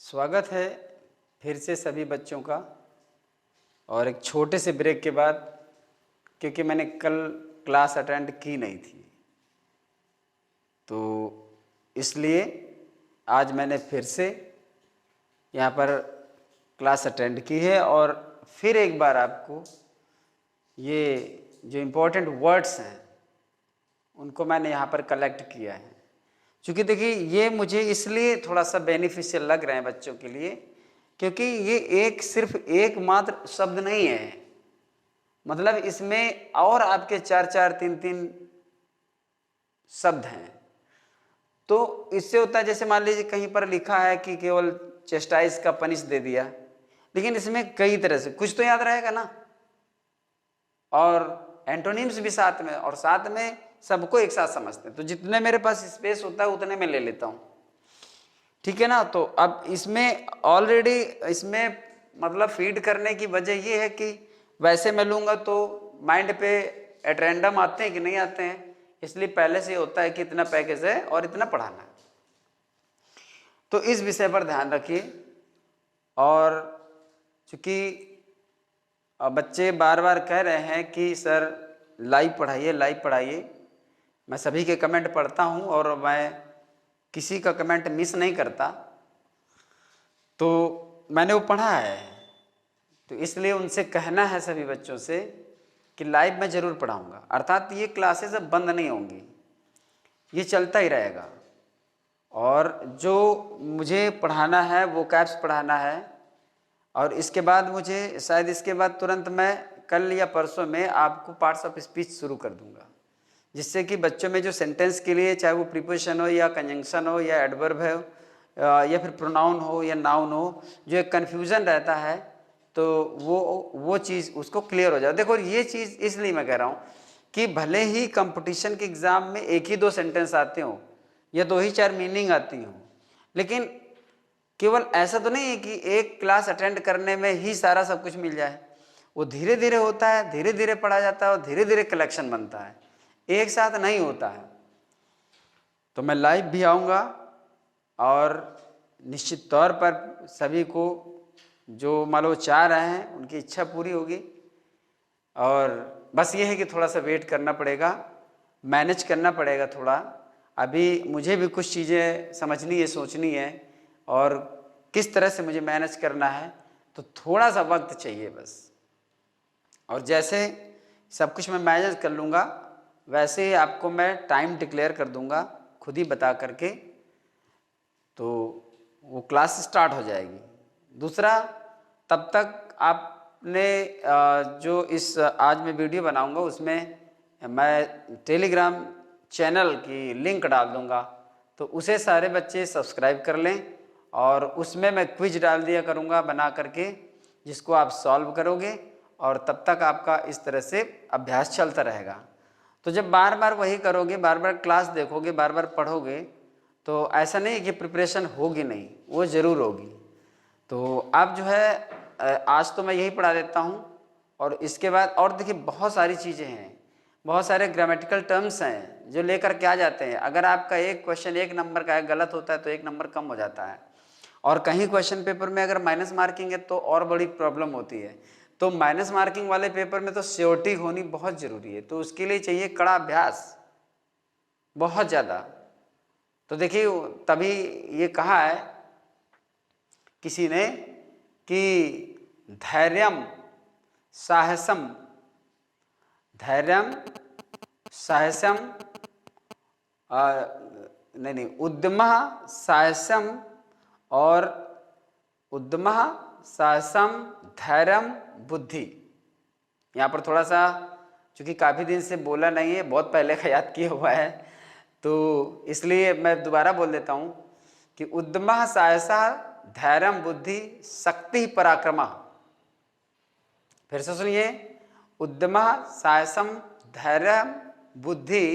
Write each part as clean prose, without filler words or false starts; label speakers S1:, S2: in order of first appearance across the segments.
S1: स्वागत है फिर से सभी बच्चों का। और एक छोटे से ब्रेक के बाद, क्योंकि मैंने कल क्लास अटेंड की नहीं थी, तो इसलिए आज मैंने फिर से यहाँ पर क्लास अटेंड की है और फिर एक बार आपको ये जो इम्पोर्टेंट वर्ड्स हैं उनको मैंने यहाँ पर कलेक्ट किया है। क्योंकि देखिए ये मुझे इसलिए थोड़ा सा बेनिफिशियल लग रहे हैं बच्चों के लिए, क्योंकि ये सिर्फ एक मात्र शब्द नहीं है, मतलब इसमें और आपके चार चार तीन तीन शब्द हैं। तो इससे होता है, जैसे मान लीजिए कहीं पर लिखा है कि केवल चेस्टाइज का पनिश दे दिया, लेकिन इसमें कई तरह से कुछ तो याद रहेगा ना, और एंटोनिम्स भी साथ में, और साथ में सबको एक साथ समझते हैं। तो जितने मेरे पास स्पेस होता है उतने मैं ले लेता हूँ, ठीक है ना। तो अब इसमें ऑलरेडी इसमें मतलब फीड करने की वजह ये है कि वैसे मैं लूँगा तो माइंड पे एट रैंडम आते हैं कि नहीं आते हैं, इसलिए पहले से होता है कि इतना पैकेज है और इतना पढ़ाना है। तो इस विषय पर ध्यान रखिए। और चूँकि बच्चे बार बार कह रहे हैं कि सर लाइव पढ़ाइए लाइव पढ़ाइए, मैं सभी के कमेंट पढ़ता हूं और मैं किसी का कमेंट मिस नहीं करता, तो मैंने वो पढ़ा है, तो इसलिए उनसे कहना है सभी बच्चों से कि लाइव मैं ज़रूर पढ़ाऊंगा। अर्थात ये क्लासेस अब बंद नहीं होंगी, ये चलता ही रहेगा। और जो मुझे पढ़ाना है वो कैप्स पढ़ाना है, और इसके बाद मुझे शायद इसके बाद तुरंत मैं कल या परसों में आपको पार्ट्स ऑफ स्पीच शुरू कर दूंगा, जिससे कि बच्चों में जो सेंटेंस के लिए चाहे वो प्रीपोजिशन हो या कंजंक्शन हो या एडवर्ब हो या फिर प्रोनाउन हो या नाउन हो, जो एक कन्फ्यूज़न रहता है, तो वो चीज़ उसको क्लियर हो जाए। देखो ये चीज़ इसलिए मैं कह रहा हूँ कि भले ही कंपटीशन के एग्ज़ाम में एक ही दो सेंटेंस आते हों या दो ही चार मीनिंग आती हों, लेकिन केवल ऐसा तो नहीं है कि एक क्लास अटेंड करने में ही सारा सब कुछ मिल जाए। वो धीरे धीरे होता है, धीरे धीरे पढ़ा जाता है और धीरे धीरे कलेक्शन बनता है, एक साथ नहीं होता है। तो मैं लाइव भी आऊँगा और निश्चित तौर पर सभी को जो मान लो चाह रहे हैं उनकी इच्छा पूरी होगी। और बस ये है कि थोड़ा सा वेट करना पड़ेगा, मैनेज करना पड़ेगा थोड़ा। अभी मुझे भी कुछ चीज़ें समझनी है, सोचनी है, और किस तरह से मुझे मैनेज करना है, तो थोड़ा सा वक्त चाहिए बस। और जैसे सब कुछ मैं मैनेज कर लूँगा वैसे ही आपको मैं टाइम डिक्लेयर कर दूँगा खुद ही बता करके, तो वो क्लास स्टार्ट हो जाएगी। दूसरा, तब तक आपने जो इस आज मैं वीडियो बनाऊँगा उसमें मैं टेलीग्राम चैनल की लिंक डाल दूँगा, तो उसे सारे बच्चे सब्सक्राइब कर लें, और उसमें मैं क्विज डाल दिया करूँगा बना करके, जिसको आप सॉल्व करोगे, और तब तक आपका इस तरह से अभ्यास चलता रहेगा। तो जब बार बार वही करोगे, बार बार क्लास देखोगे, बार बार पढ़ोगे, तो ऐसा नहीं कि प्रिपरेशन होगी नहीं, वो ज़रूर होगी। तो आप जो है आज तो मैं यही पढ़ा देता हूँ, और इसके बाद और देखिए बहुत सारी चीज़ें हैं, बहुत सारे ग्रामेटिकल टर्म्स हैं जो लेकर के आ जाते हैं। अगर आपका एक क्वेश्चन एक नंबर का है, गलत होता है तो एक नंबर कम हो जाता है, और कहीं क्वेश्चन पेपर में अगर माइनस मार्किंग है तो और बड़ी प्रॉब्लम होती है। तो माइनस मार्किंग वाले पेपर में तो श्योरिटी होनी बहुत ज़रूरी है, तो उसके लिए चाहिए कड़ा अभ्यास बहुत ज़्यादा। तो देखिए तभी ये कहा है किसी ने कि धैर्यम साहसम, धैर्यम साहसम नहीं उद्यमः साहसम, और उद्यमः साहसम धैर्यम बुद्धि। यहाँ पर थोड़ा सा चूँकि काफ़ी दिन से बोला नहीं है, बहुत पहले का याद किया हुआ है, तो इसलिए मैं दोबारा बोल देता हूँ कि उद्यमः साहसः धैर्यम बुद्धि शक्ति पराक्रमः। फिर से सुनिए, उद्यमः साहसम धैर्यम बुद्धि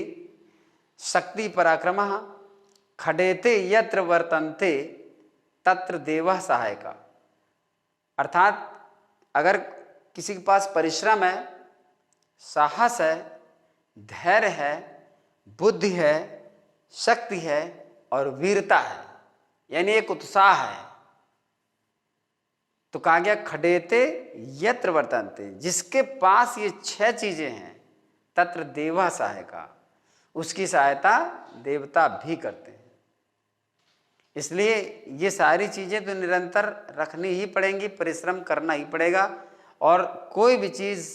S1: शक्ति पराक्रमः खडेते यत्र वर्तन्ते तत्र देवः सहायका। अर्थात अगर किसी के पास परिश्रम है, साहस है, धैर्य है, बुद्धि है, शक्ति है और वीरता है, यानी एक उत्साह है, तो कहा गया खडेते यत्र वर्तन्ते, जिसके पास ये 6 चीजें हैं, तत्र देवा सहायका, उसकी सहायता देवता भी करते हैं। इसलिए ये सारी चीजें तो निरंतर रखनी ही पड़ेंगी, परिश्रम करना ही पड़ेगा, और कोई भी चीज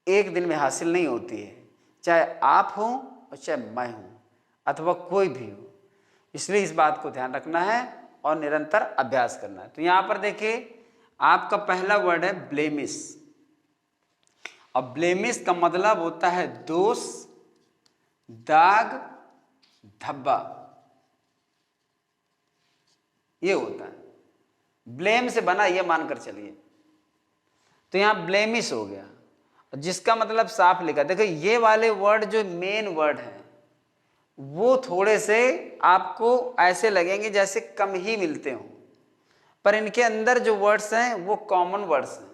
S1: एक दिन में हासिल नहीं होती है, चाहे आप हो और चाहे मैं हूं अथवा कोई भी हो। इसलिए इस बात को ध्यान रखना है और निरंतर अभ्यास करना है। तो यहां पर देखिए आपका पहला वर्ड है ब्लेमिश। अब ब्लेमिश का मतलब होता है दोष, दाग, धब्बा, ये होता है। ब्लेम से बना ये मानकर चलिए। तो यहां ब्लेमिश हो गया, जिसका मतलब साफ लिखा। देखो ये वाले वर्ड जो मेन वर्ड है वो थोड़े से आपको ऐसे लगेंगे जैसे कम ही मिलते हों, पर इनके अंदर जो वर्ड्स हैं वो कॉमन वर्ड्स हैं,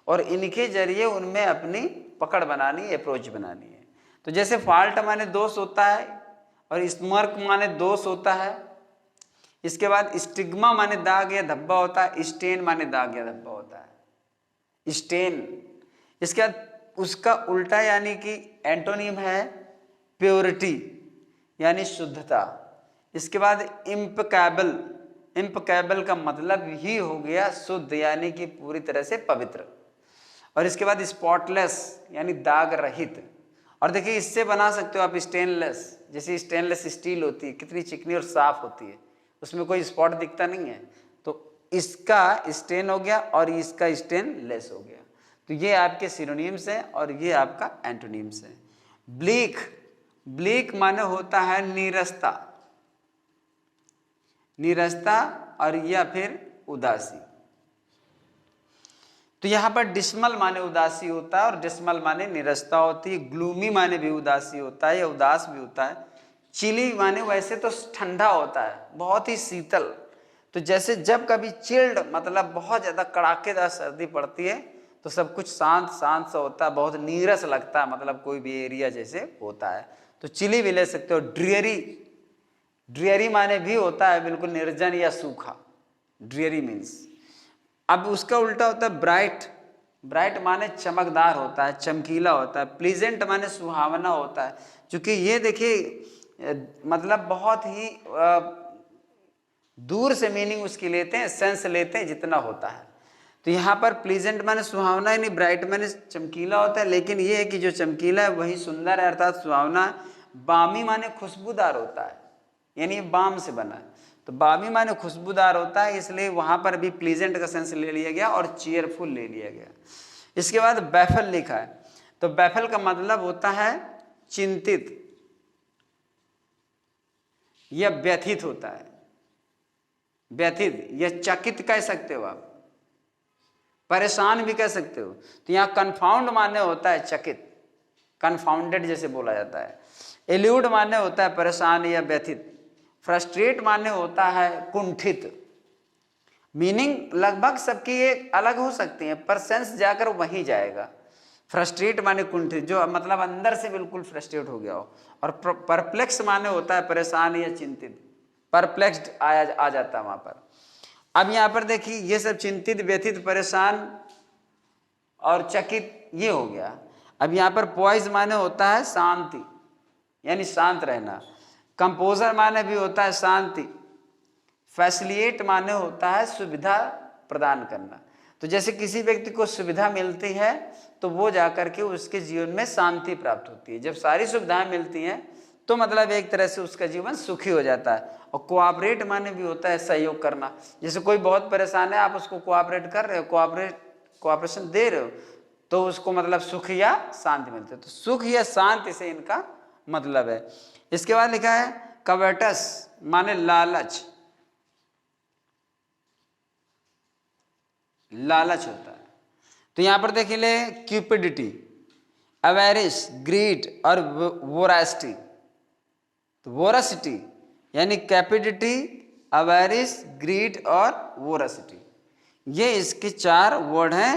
S1: और इनके जरिए उनमें अपनी पकड़ बनानी, अप्रोच बनानी है। तो जैसे फॉल्ट माने दोष होता है, और स्मर्क माने दोष होता है। इसके बाद स्टिग्मा माने दाग या धब्बा होता है, स्टेन माने दाग या धब्बा होता है, स्टेन। इसके बाद उसका उल्टा यानी कि एंटोनिम है प्योरिटी यानी शुद्धता। इसके बाद इम्पकैबल, इम्पकैबल का मतलब ही हो गया शुद्ध यानी कि पूरी तरह से पवित्र। और इसके बाद स्पॉटलेस यानी दाग रहित। और देखिए इससे बना सकते हो आप स्टेनलेस, जैसे स्टेनलेस स्टील होती है कितनी चिकनी और साफ होती है, उसमें कोई स्पॉट दिखता नहीं है। तो इसका स्टेन हो गया और इसका स्टेनलेस हो गया। तो ये आपके सिनोनिम्स हैं और ये आपका एंटोनिम्स है। ब्लीक, ब्लीक माने होता है नीरसता, नीरसता और या फिर उदासी। तो यहां पर डिस्मल माने उदासी होता है और डिस्मल माने नीरसता होती है। ग्लूमी माने भी उदासी होता है या उदास भी होता है। चिली माने वैसे तो ठंडा होता है, बहुत ही शीतल। तो जैसे जब कभी चिल्ड मतलब बहुत ज्यादा कड़ाकेदार सर्दी पड़ती है तो सब कुछ शांत शांत सा होता है, बहुत नीरस लगता है, मतलब कोई भी एरिया जैसे होता है। तो चिली भी ले सकते हो। ड्रियरी, ड्रियरी माने भी होता है बिल्कुल निर्जन या सूखा, ड्रियरी मीन्स। अब उसका उल्टा होता है ब्राइट, ब्राइट माने चमकदार होता है, चमकीला होता है। प्लीजेंट माने सुहावना होता है। क्योंकि ये देखिए मतलब बहुत ही दूर से मीनिंग उसकी लेते हैं, सेंस लेते हैं जितना होता है। तो यहाँ पर प्लीजेंट माने सुहावना, यानी ब्राइट माने चमकीला होता है, लेकिन ये है कि जो चमकीला है वही सुंदर है अर्थात सुहावना है। बामी माने खुशबूदार होता है, यानी ये बाम से बना है, तो बामी माने खुशबूदार होता है, इसलिए वहां पर भी प्लीजेंट का सेंस ले लिया गया और चीयरफुल ले लिया गया। इसके बाद बैफल लिखा है, तो बैफल का मतलब होता है चिंतित या व्यथित होता है, व्यथित या चकित कह सकते हो आप, परेशान भी कह सकते हो। तो यहाँ कन्फाउंड माने होता है चकित, कन्फाउंडेड जैसे बोला जाता है। एल्यूड माने होता है परेशान या व्यथित। फ्रस्ट्रेट माने होता है कुंठित। मीनिंग लगभग सबकी एक अलग हो सकती है पर सेंस जाकर वहीं जाएगा। फ्रस्ट्रेट माने कुंठित, जो मतलब अंदर से बिल्कुल फ्रस्ट्रेट हो गया हो। और परप्लेक्स माने होता है परेशान या चिंतित, परप्लेक्स्ड आ जाता है वहां पर। अब यहाँ पर देखिए ये सब चिंतित, व्यथित, परेशान और चकित ये हो गया। अब यहाँ पर पॉइज माने होता है शांति यानी शांत रहना। कंपोजर माने भी होता है शांति। फैसिलिएट माने होता है सुविधा प्रदान करना। तो जैसे किसी व्यक्ति को सुविधा मिलती है तो वो जाकर के उसके जीवन में शांति प्राप्त होती है। जब सारी सुविधाएं मिलती हैं तो मतलब एक तरह से उसका जीवन सुखी हो जाता है। और कोऑपरेट माने भी होता है सहयोग करना। जैसे कोई बहुत परेशान है, आप उसको कोऑपरेट कर रहे हो, कोऑपरेशन दे रहे हो, तो उसको मतलब सुख या शांति मिलती है। तो सुख या शांति से इनका मतलब है। इसके बाद लिखा है कवेटस माने लालच, लालच होता है। तो यहां पर देखिए ले क्यूपिडिटी, अवेरिश, ग्रीड और वोरासिटी। तो वोरासिटी यानी कैपिडिटी, अवेरिश, ग्रीड और वोरासिटी, ये इसके 4 वर्ड हैं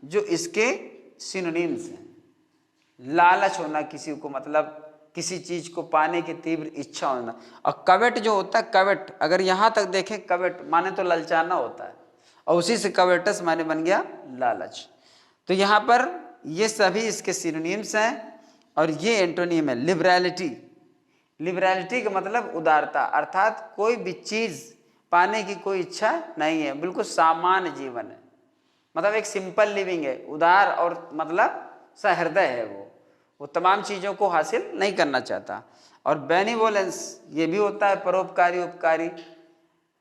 S1: जो इसके सिनोनिम्स हैं। लालच होना किसी को, मतलब किसी चीज को पाने की तीव्र इच्छा होना। और कवेट जो होता है, कवेट अगर यहां तक देखें, कवेट माने तो ललचाना होता है। और उसी से कवेटस माने बन गया लालच। तो यहाँ पर ये सभी इसके सिनोनिम्स हैं और ये एंटोनिम है लिबरलिटी। लिबरलिटी का मतलब उदारता, अर्थात कोई भी चीज पाने की कोई इच्छा नहीं है, बिल्कुल सामान्य जीवन है, मतलब एक सिंपल लिविंग है, उदार और मतलब सहृदय है, वो तमाम चीजों को हासिल नहीं करना चाहता। और बेनिवोलेंस ये भी होता है परोपकारी उपकारी,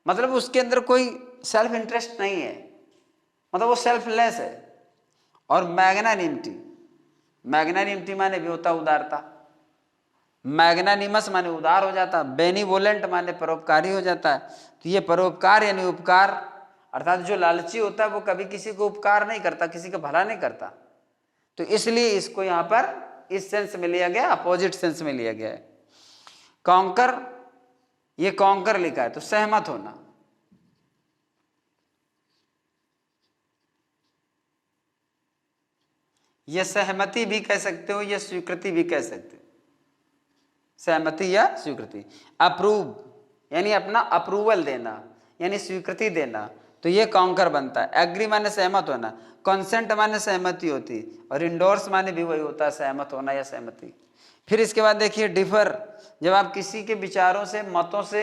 S1: मतलब उसके अंदर कोई सेल्फ इंटरेस्ट नहीं है, मतलब वो सेल्फलेस है। और मैग्नानिमिटी, मैग्नानिमिटी माने भी होता उदारता, मैग्नानिमस माने उदार हो जाता, बेनिवोलेंट माने परोपकारी हो जाता है। तो ये परोपकार यानी उपकार, अर्थात जो लालची होता है वो कभी किसी को उपकार नहीं करता, किसी का भला नहीं करता। तो इसलिए इसको यहाँ पर इस सेंस में लिया गया, अपोजिट सेंस में लिया गया है। कॉन्कर, ये कॉन्कर लिखा है तो सहमत होना, यह सहमति भी कह सकते हो, यह स्वीकृति भी कह सकते हो, सहमति या स्वीकृति। अप्रूव यानी अपना अप्रूवल देना यानी स्वीकृति देना, तो ये कॉन्कर बनता है। एग्री माने सहमत होना, कंसेंट माने सहमति होती, और इंडोर्स माने भी वही होता है, सहमत होना या सहमति। फिर इसके बाद देखिए डिफर, जब आप किसी के विचारों से, मतों से,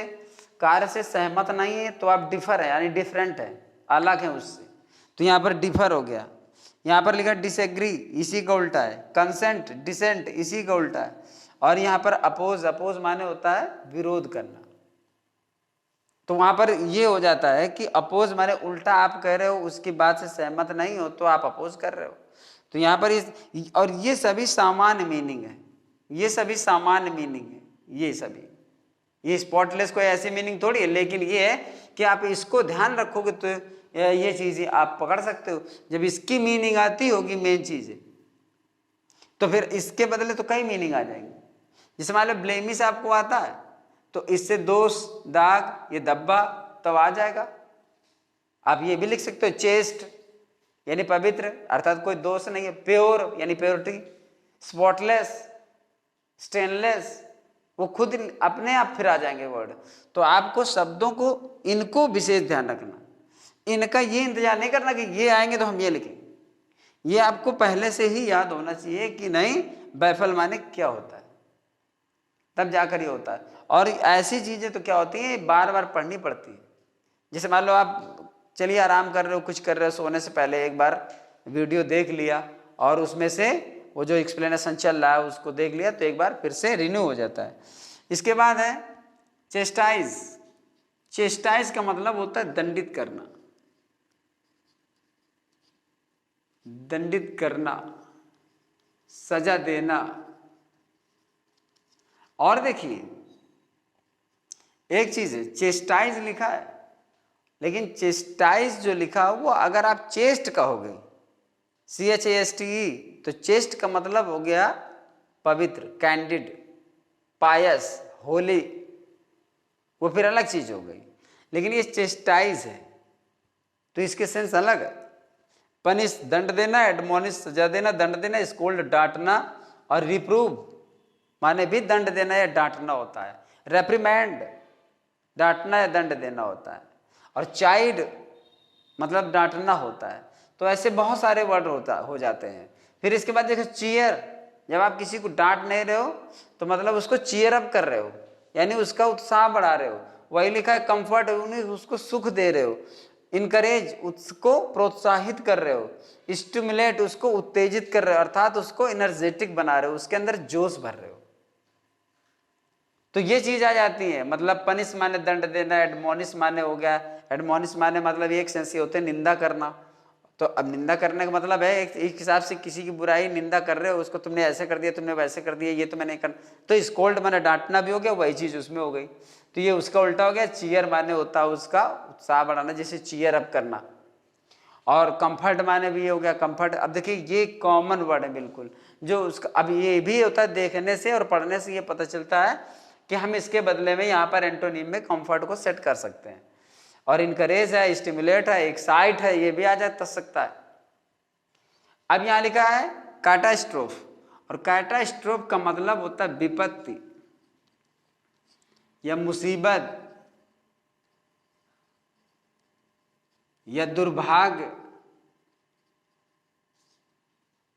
S1: कार्य से सहमत नहीं है तो आप डिफर है यानी डिफरेंट है, अलग है उससे, तो यहाँ पर डिफर हो गया। यहाँ पर लिखा डिसएग्री, इसी का उल्टा है। कंसेंट, डिसेंट, इसी का उल्टा है। और यहाँ पर अपोज, अपोज माने होता है विरोध करना, तो वहां पर ये हो जाता है कि अपोज माने उल्टा आप कह रहे हो, उसकी बात से सहमत नहीं हो तो आप अपोज कर रहे हो। तो यहाँ पर इस, और ये सभी सामान्य मीनिंग है, ये सभी सामान्य मीनिंग है, ये सभी, ये स्पॉटलेस कोई ऐसी मीनिंग थोड़ी है, लेकिन ये है कि आप इसको ध्यान रखोगे तो ये चीजें आप पकड़ सकते हो। जब इसकी मीनिंग आती होगी मेन चीजें, तो फिर इसके बदले तो कई मीनिंग आ जाएंगे। जैसे मान लो ब्लेमिश आपको आता है तो इससे दोष, दाग, ये धब्बा तब आ जाएगा। आप ये भी लिख सकते हो चेस्ट यानी पवित्र, अर्थात कोई दोष नहीं है। प्योर यानी प्योरिटी, स्पॉटलेस, स्टेनलेस, वो खुद अपने आप फिर आ जाएंगे वर्ड। तो आपको शब्दों को, इनको विशेष ध्यान रखना, इनका ये इंतजार नहीं करना कि ये आएंगे तो हम ये लिखेंगे, ये आपको पहले से ही याद होना चाहिए कि नहीं बैफल माने क्या होता है, तब जाकर ये होता है। और ऐसी चीजें तो क्या होती हैं, बार बार पढ़नी पड़ती है। जैसे मान लो आप चलिए आराम कर रहे हो, कुछ कर रहे हो, सोने से पहले एक बार वीडियो देख लिया और उसमें से वो जो एक्सप्लेनेशन चल रहा है उसको देख लिया, तो एक बार फिर से रिन्यू हो जाता है। इसके बाद है चेस्टाइज। चेस्टाइज का मतलब होता है दंडित करना, दंडित करना, सजा देना। और देखिए एक चीज है, चेस्टाइज लिखा है, लेकिन चेस्टाइज जो लिखा है वो अगर आप चेस्ट कहोगे, CHASTE, तो चेस्ट का मतलब हो गया पवित्र, कैंडिड, पायस, होली, वो फिर अलग चीज हो गई। लेकिन ये चेस्टाइज है तो इसके सेंस अलग है। पनिश दंड देना, एडमोनिश सजा देना, दंड देना, स्कोल्ड डांटना, और रिप्रूव माने भी दंड देना या डांटना होता है। रेप्रीमेंड डांटना या दंड देना होता है, और चाइड मतलब डांटना होता है। तो ऐसे बहुत सारे वर्ड हो जाते हैं। फिर इसके बाद देखो चीयर, जब आप किसी को डांट नहीं रहे हो तो मतलब उसको चीयर अप कर रहे हो, यानी उसका उत्साह बढ़ा रहे हो। वही लिखा है कंफर्ट, उसको सुख दे रहे हो। इनकरेज, उसको प्रोत्साहित कर रहे हो। स्टिमुलेट, उसको उत्तेजित कर रहे हो, अर्थात उसको एनर्जेटिक बना रहे हो, उसके अंदर जोश भर रहे हो। तो ये चीज आ जाती है। मतलब पनिश माने दंड देना, एडमोनिश माने हो गया, एडमोनिश माने मतलब एक सेंस होते हैं निंदा करना। तो अब निंदा करने का मतलब है एक हिसाब से किसी की बुराई निंदा कर रहे हो, उसको तुमने ऐसे कर दिया, तुमने वैसे कर दिया, ये तो मैंने कर। तो स्कोल्ड माने डांटना भी हो गया, वही चीज उसमें हो गई। तो ये उसका उल्टा हो गया। चीयर माने होता है उसका उत्साह बढ़ाना, जैसे चीयर अप करना। और कंफर्ट माने भी हो गया कंफर्ट। अब देखिए ये कॉमन वर्ड है बिल्कुल, जो उसका अब ये भी होता है, देखने से और पढ़ने से ये पता चलता है कि हम इसके बदले में यहाँ पर एंटोनिम में कंफर्ट को सेट कर सकते हैं। और इनकरेज है, स्टिमुलेट है, एक्साइट है, ये भी आ जा सकता है। अब यहाँ लिखा है कैटास्ट्रोफ, और कैटास्ट्रोफ का मतलब होता है विपत्ति या मुसीबत। या दुर्भाग्य,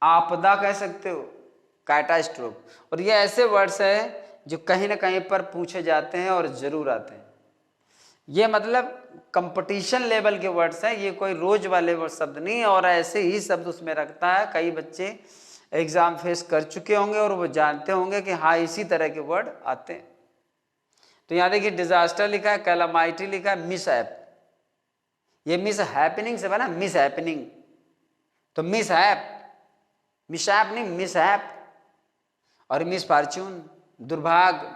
S1: आपदा कह सकते हो, कैटास्ट्रोफ। और ये ऐसे वर्ड्स हैं जो कहीं ना कहीं पर पूछे जाते हैं और जरूर आते हैं। ये मतलब कंपटीशन लेवल के वर्ड्स हैं, ये कोई रोज वाले वर्ड शब्द नहीं है। और ऐसे ही शब्द उसमें रखता है, कई बच्चे एग्जाम फेस कर चुके होंगे और वो जानते होंगे कि हाँ इसी तरह के वर्ड आते हैं। तो यहाँ देखिए डिजास्टर लिखा है, कैलामाइटी लिखा है, मिस हैप, ये मिस हैपनिंग से बना, मिस हैपनिंग, तो मिस हैप, मिस हैप नहीं, मिस हैप। और मिस फॉर्च्यून, दुर्भाग्य।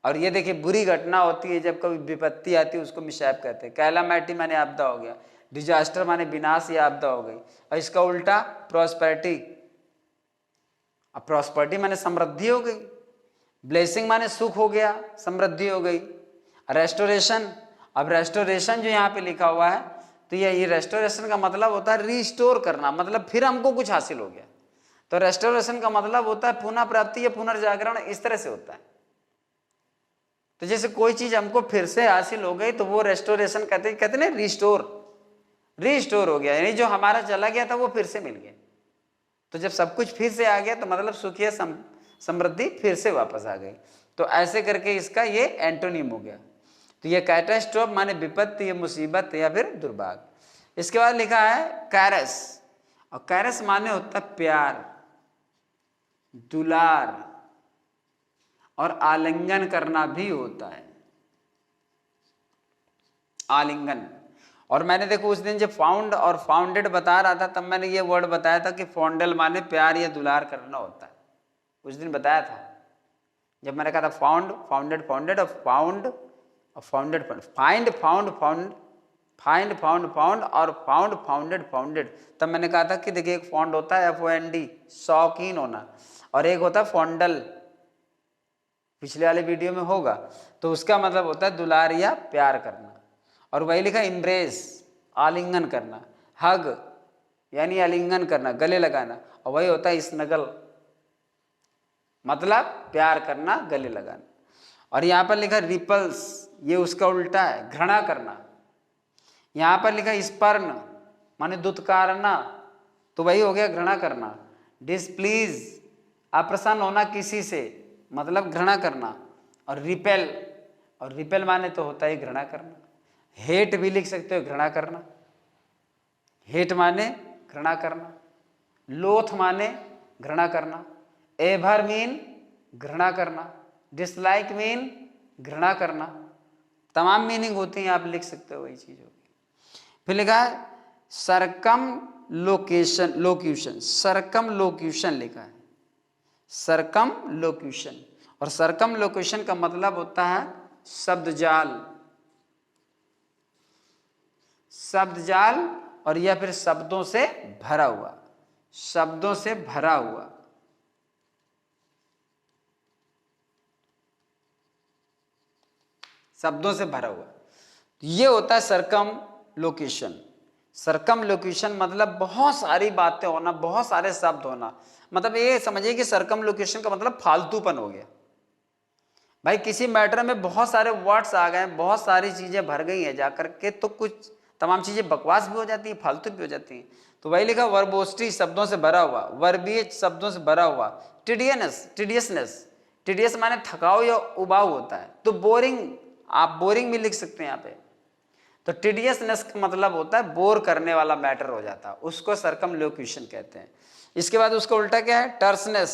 S1: और ये देखिए बुरी घटना होती है, जब कभी विपत्ति आती है उसको मिसहैप कहते हैं। कैलामिटी माने आपदा हो गया, डिजास्टर माने विनाश या आपदा हो गई। और इसका उल्टा प्रॉस्पेरिटी, अब प्रॉस्पेरिटी माने समृद्धि हो गई, ब्लेसिंग माने सुख हो गया, समृद्धि हो गई। रेस्टोरेशन, अब रेस्टोरेशन जो यहाँ पे लिखा हुआ है, तो ये रेस्टोरेशन का मतलब होता है रिस्टोर करना, मतलब फिर हमको कुछ हासिल हो गया। तो रेस्टोरेशन का मतलब होता है पुनः प्राप्ति या पुनर्जागरण, इस तरह से होता है। तो जैसे कोई चीज हमको फिर से हासिल हो गई तो वो रेस्टोरेशन कहते ना, रिस्टोर हो गया, यानी जो हमारा चला गया था वो फिर से मिल गया। तो जब सब कुछ फिर से आ गया तो मतलब सुख या समृद्धि फिर से वापस आ गई। तो ऐसे करके इसका ये एंटोनिम हो गया। तो ये कैटास्ट्रोफ माने विपत्ति या मुसीबत या फिर दुर्भाग्य। इसके बाद लिखा है कैरस, और कैरस माने होता है प्यार, दुलार और आलिंगन करना भी होता है, आलिंगन। और मैंने देखो उस दिन जब फाउंड और फाउंडेड बता रहा था तब मैंने ये वर्ड बताया था कि फॉन्डल माने प्यार या दुलार करना होता है, उस दिन बताया था जब मैंने कहा था फाउंड, फाउंडेड, फाउंडेड और फाउंड और founded, find, found, found, find, found, found और फाउंड, फाउंडेड, फाउंडेड। तब मैंने कहा था कि देखिए एक फॉन्ड होता है FOND, शौकीन होना, और एक होता है फॉन्डल, पिछले वाले वीडियो में होगा। तो उसका मतलब होता है दुलार या प्यार करना। और वही लिखा इम्ब्रेस, आलिंगन करना, हग यानी आलिंगन करना, गले लगाना, और वही होता है स्नगल, मतलब प्यार करना, गले लगाना। और यहाँ पर लिखा रिपल्स, ये उसका उल्टा है, घृणा करना। यहाँ पर लिखा स्पर्न माने दुत्कारना, तो वही हो गया घृणा करना। डिसप्लीज, अप्रसन्न होना किसी से, मतलब घृणा करना। और रिपेल, और रिपेल माने तो होता है घृणा करना। हेट भी लिख सकते हो, घृणा करना, हेट माने घृणा करना। लोथ माने घृणा करना। एवर मीन घृणा करना। डिसलाइक मीन घृणा करना। तमाम मीनिंग होती हैं, आप लिख सकते हो, वही चीज होगी। फिर लिखा है सरकम लोकेशन, लोक्यूशन, सरकम लोक्यूशन लिखा है, सरकम लोक्यूशन। और सरकम लोक्यूशन का मतलब होता है शब्द जाल, शब्द जाल, और या फिर शब्दों से भरा हुआ, शब्दों से भरा हुआ। शब्दों से भरा हुआ, ये होता है सरकम लोकेशन। सरकम लोकेशन मतलब बहुत सारी बातें होना, बहुत सारे शब्द होना। मतलब ये समझिए कि सरकम लोकेशन का मतलब फालतूपन हो गया। भाई किसी मैटर में बहुत सारे वर्ड्स आ गए, बहुत सारी चीजें भर गई हैं जाकर के, तो कुछ तमाम चीजें बकवास भी हो जाती हैं, फालतू भी हो जाती हैं। तो वही लिखा वर्बोस्टी, शब्दों से भरा हुआ, वर्बिएज, शब्दों से भरा हुआ। टिडियसनेस, टिडियसनेस, टिडियस माने थकाऊ या उबाऊ होता है। तो बोरिंग, आप बोरिंग भी लिख सकते हैं यहाँ पे। तो टिडियसनेस का मतलब होता है बोर करने वाला मैटर हो जाता है, उसको सरकमलोक्यूशन कहते हैं। इसके बाद उसका उल्टा क्या है, टर्सनेस।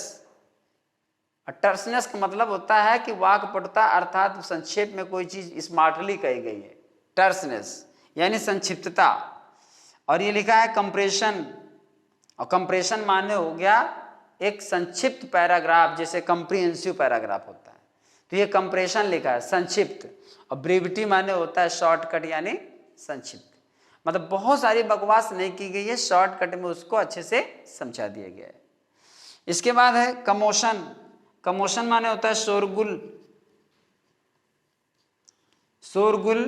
S1: टर्सनेस का मतलब होता है कि वाक्पटुता, अर्थात संक्षेप में कोई चीज स्मार्टली कही गई है, टर्सनेस यानी संक्षिप्तता। और ये लिखा है कंप्रेशन, और कंप्रेशन माने हो गया एक संक्षिप्त पैराग्राफ, जैसे कंप्रिहेंसिव पैराग्राफ होता है, तो ये कंप्रेशन लिखा है, संक्षिप्त। और ब्रीविटी माने होता है शॉर्टकट यानी संक्षिप्त, मतलब बहुत सारी बकवास नहीं की गई है, शॉर्टकट में उसको अच्छे से समझा दिया गया है। इसके बाद है कमोशन, कमोशन माने होता है शोरगुल, शोरगुल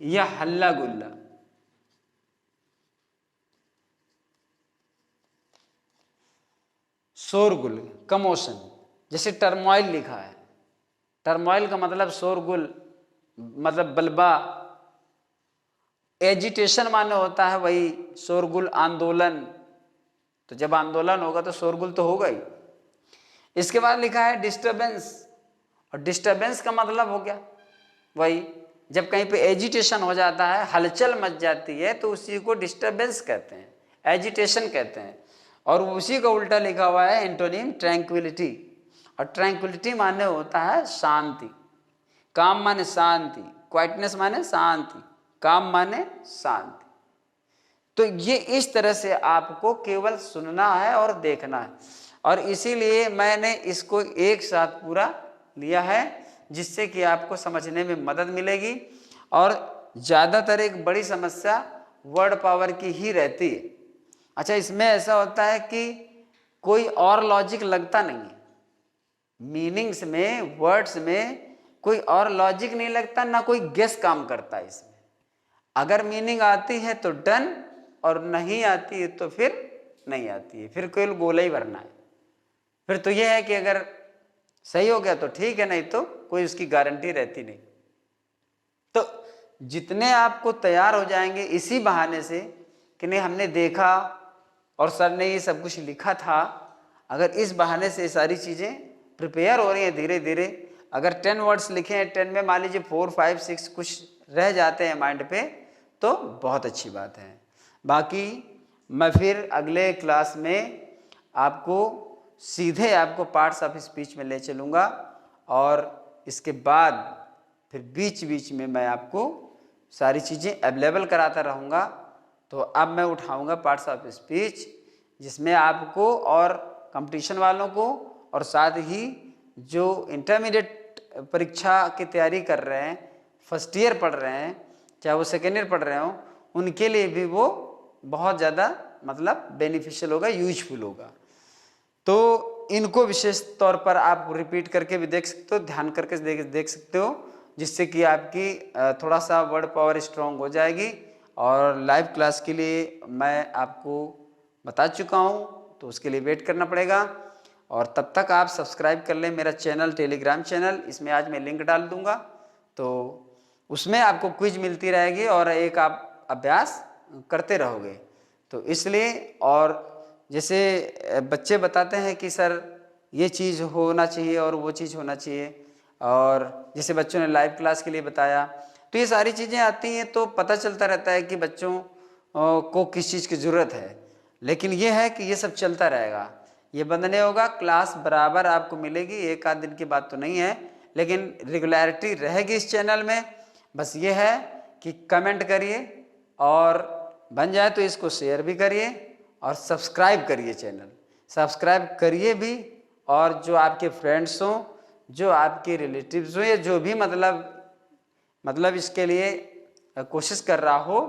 S1: या हल्ला गुल्ला। शोरगुल, कमोशन, जैसे टर्मोइल लिखा है, टर्मोइल का मतलब शोरगुल, मतलब बलबा, एजिटेशन माने होता है वही शोरगुल, आंदोलन। तो जब आंदोलन होगा तो शोरगुल तो होगा ही। इसके बाद लिखा है डिस्टरबेंस, और डिस्टरबेंस का मतलब हो गया वही जब कहीं पे एजिटेशन हो जाता है, हलचल मच जाती है, तो उसी को डिस्टरबेंस कहते हैं, एजिटेशन कहते हैं। और उसी का उल्टा लिखा हुआ है एंटोनिम ट्रैंक्विलिटी, और ट्रैंक्विलिटी माने होता है शांति। काम माने शांति, क्वाइटनेस माने शांति, काम माने शांति। तो ये इस तरह से आपको केवल सुनना है और देखना है, और इसीलिए मैंने इसको एक साथ पूरा लिया है, जिससे कि आपको समझने में मदद मिलेगी। और ज़्यादातर एक बड़ी समस्या वर्ड पावर की ही रहती है। अच्छा, इसमें ऐसा होता है कि कोई और लॉजिक लगता नहीं है, मीनिंग्स में, वर्ड्स में कोई और लॉजिक नहीं लगता, ना कोई गेस काम करता है इसमें। अगर मीनिंग आती है तो डन, और नहीं आती है तो फिर नहीं आती है, फिर कोई गोला ही भरना है। फिर तो यह है कि अगर सही हो गया तो ठीक है, नहीं तो कोई उसकी गारंटी रहती नहीं। तो जितने आपको तैयार हो जाएंगे इसी बहाने से कि नहीं हमने देखा और सर ने ये सब कुछ लिखा था, अगर इस बहाने से सारी चीज़ें प्रिपेयर हो रही हैं धीरे धीरे। अगर 10 वर्ड्स लिखे हैं, 10 में मान लीजिए 4, 5, 6 कुछ रह जाते हैं माइंड पे, तो बहुत अच्छी बात है। बाकी मैं फिर अगले क्लास में आपको सीधे आपको पार्ट्स ऑफ स्पीच में ले चलूँगा, और इसके बाद फिर बीच बीच में मैं आपको सारी चीज़ें अवेलेबल कराता रहूँगा। तो अब मैं उठाऊँगा पार्ट्स ऑफ स्पीच, जिसमें आपको और कंपटीशन वालों को, और साथ ही जो इंटरमीडिएट परीक्षा की तैयारी कर रहे हैं, फर्स्ट ईयर पढ़ रहे हैं, चाहे वो सेकेंड ईयर पढ़ रहे हों, उनके लिए भी वो बहुत ज़्यादा मतलब बेनिफिशियल होगा, यूजफुल होगा। तो इनको विशेष तौर पर आप रिपीट करके भी देख सकते हो, ध्यान करके देख सकते हो, जिससे कि आपकी थोड़ा सा वर्ड पावर स्ट्रांग हो जाएगी। और लाइव क्लास के लिए मैं आपको बता चुका हूँ, तो उसके लिए वेट करना पड़ेगा। और तब तक आप सब्सक्राइब कर लें मेरा चैनल, टेलीग्राम चैनल, इसमें आज मैं लिंक डाल दूँगा, तो उसमें आपको क्विज मिलती रहेगी और एक आप अभ्यास करते रहोगे। तो इसलिए, और जैसे बच्चे बताते हैं कि सर ये चीज़ होना चाहिए और वो चीज़ होना चाहिए, और जैसे बच्चों ने लाइव क्लास के लिए बताया, तो ये सारी चीज़ें आती हैं तो पता चलता रहता है कि बच्चों को किस चीज़ की ज़रूरत है। लेकिन ये है कि ये सब चलता रहेगा, ये बंद नहीं होगा, क्लास बराबर आपको मिलेगी, एक आध दिन की बात तो नहीं है, लेकिन रेगुलरिटी रहेगी इस चैनल में। बस ये है कि कमेंट करिए, और बन जाए तो इसको शेयर भी करिए, और सब्सक्राइब करिए, चैनल सब्सक्राइब करिए भी। और जो आपके फ्रेंड्स हों, जो आपके रिलेटिव्स हों, या जो भी मतलब इसके लिए कोशिश कर रहा हो,